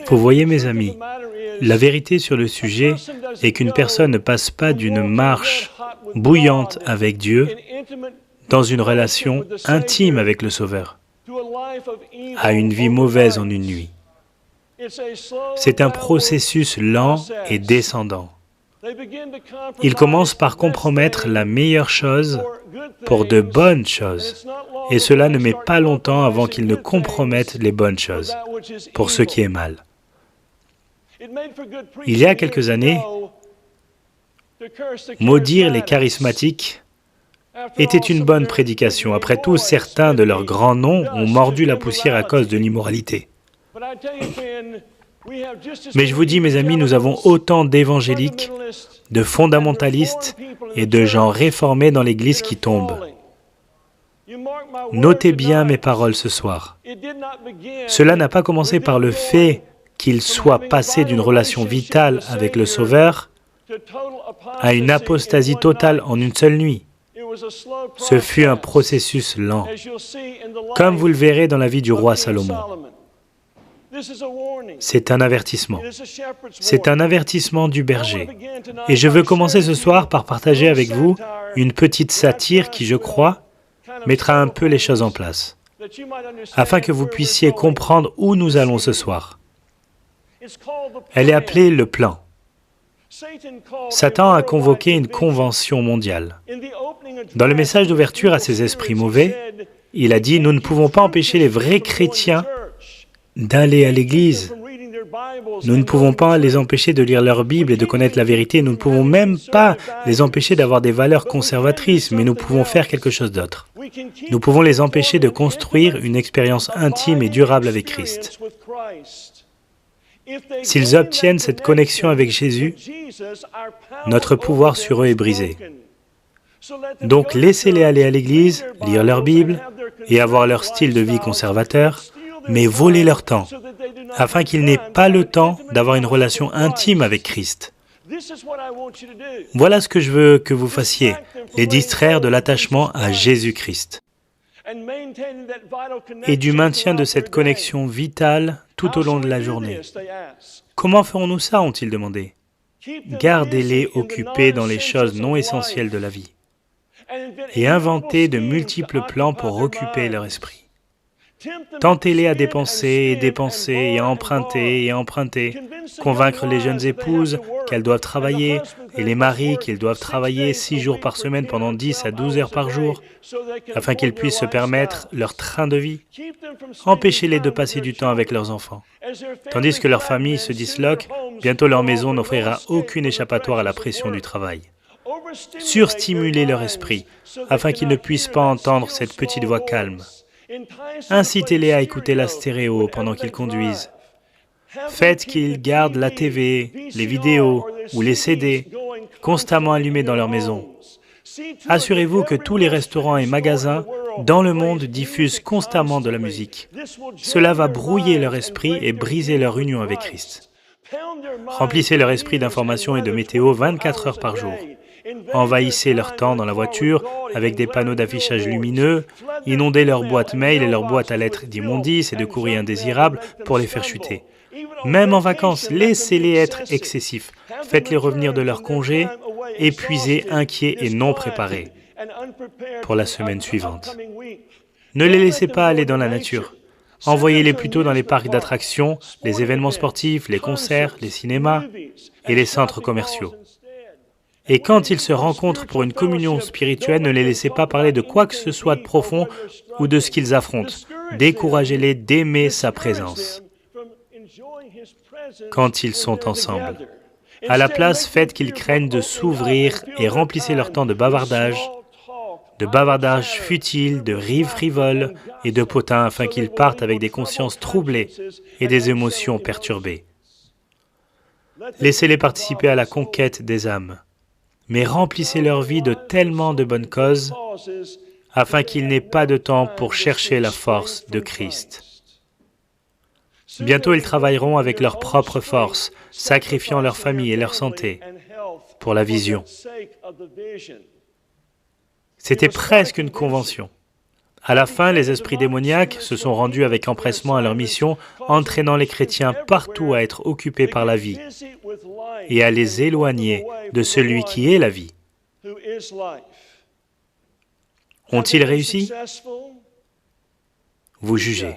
Vous voyez, mes amis, la vérité sur le sujet est qu'une personne ne passe pas d'une marche bouillante avec Dieu dans une relation intime avec le Sauveur à une vie mauvaise en une nuit. C'est un processus lent et descendant. Ils commencent par compromettre la meilleure chose pour de bonnes choses, et cela ne met pas longtemps avant qu'ils ne compromettent les bonnes choses pour ce qui est mal. Il y a quelques années, maudire les charismatiques était une bonne prédication. Après tout, certains de leurs grands noms ont mordu la poussière à cause de l'immoralité. Mais je vous dis, mes amis, nous avons autant d'évangéliques, de fondamentalistes et de gens réformés dans l'Église qui tombent. Notez bien mes paroles ce soir. Cela n'a pas commencé par le fait qu'ils soient passés d'une relation vitale avec le Sauveur à une apostasie totale en une seule nuit. Ce fut un processus lent, comme vous le verrez dans la vie du roi Salomon. C'est un avertissement. C'est un avertissement du berger. Et je veux commencer ce soir par partager avec vous une petite satire qui, je crois, mettra un peu les choses en place, afin que vous puissiez comprendre où nous allons ce soir. Elle est appelée le plan. Satan a convoqué une convention mondiale. Dans le message d'ouverture à ces esprits mauvais, il a dit « Nous ne pouvons pas empêcher les vrais chrétiens d'aller à l'église. Nous ne pouvons pas les empêcher de lire leur Bible et de connaître la vérité. Nous ne pouvons même pas les empêcher d'avoir des valeurs conservatrices, mais nous pouvons faire quelque chose d'autre. Nous pouvons les empêcher de construire une expérience intime et durable avec Christ. S'ils obtiennent cette connexion avec Jésus, notre pouvoir sur eux est brisé. Donc laissez-les aller à l'église, lire leur Bible et avoir leur style de vie conservateur, mais volez leur temps, afin qu'ils n'aient pas le temps d'avoir une relation intime avec Christ. Voilà ce que je veux que vous fassiez, les distraire de l'attachement à Jésus-Christ et du maintien de cette connexion vitale tout au long de la journée. Comment ferons-nous ça, ont-ils demandé? Gardez-les occupés dans les choses non essentielles de la vie et inventez de multiples plans pour occuper leur esprit. Tentez-les à dépenser et dépenser et à emprunter, convaincre les jeunes épouses qu'elles doivent travailler et les maris qu'ils doivent travailler 6 jours par semaine pendant 10 à 12 heures par jour, afin qu'ils puissent se permettre leur train de vie. Empêchez-les de passer du temps avec leurs enfants. Tandis que leur famille se disloque, bientôt leur maison n'offrira aucune échappatoire à la pression du travail. Surstimulez leur esprit, afin qu'ils ne puissent pas entendre cette petite voix calme. Incitez-les à écouter la stéréo pendant qu'ils conduisent. Faites qu'ils gardent la TV, les vidéos ou les CD constamment allumés dans leur maison. Assurez-vous que tous les restaurants et magasins dans le monde diffusent constamment de la musique. Cela va brouiller leur esprit et briser leur union avec Christ. Remplissez leur esprit d'informations et de météo 24 heures par jour. Envahissez leur temps dans la voiture avec des panneaux d'affichage lumineux, inondez leur boîte mail et leur boîte à lettres d'immondices et de courriers indésirables pour les faire chuter. Même en vacances, laissez-les être excessifs. Faites-les revenir de leur congé, épuisés, inquiets et non préparés pour la semaine suivante. Ne les laissez pas aller dans la nature. Envoyez-les plutôt dans les parcs d'attractions, les événements sportifs, les concerts, les cinémas et les centres commerciaux. Et quand ils se rencontrent pour une communion spirituelle, ne les laissez pas parler de quoi que ce soit de profond ou de ce qu'ils affrontent. Découragez-les d'aimer sa présence quand ils sont ensemble. À la place, faites qu'ils craignent de s'ouvrir et remplissez leur temps de bavardage futiles, de rives frivoles et de potins afin qu'ils partent avec des consciences troublées et des émotions perturbées. Laissez-les participer à la conquête des âmes. Mais remplissez leur vie de tellement de bonnes causes, afin qu'ils n'aient pas de temps pour chercher la force de Christ. Bientôt, ils travailleront avec leur propre force, sacrifiant leur famille et leur santé pour la vision. C'était presque une convention. À la fin, les esprits démoniaques se sont rendus avec empressement à leur mission, entraînant les chrétiens partout à être occupés par la vie et à les éloigner de celui qui est la vie. Ont-ils réussi? Vous jugez.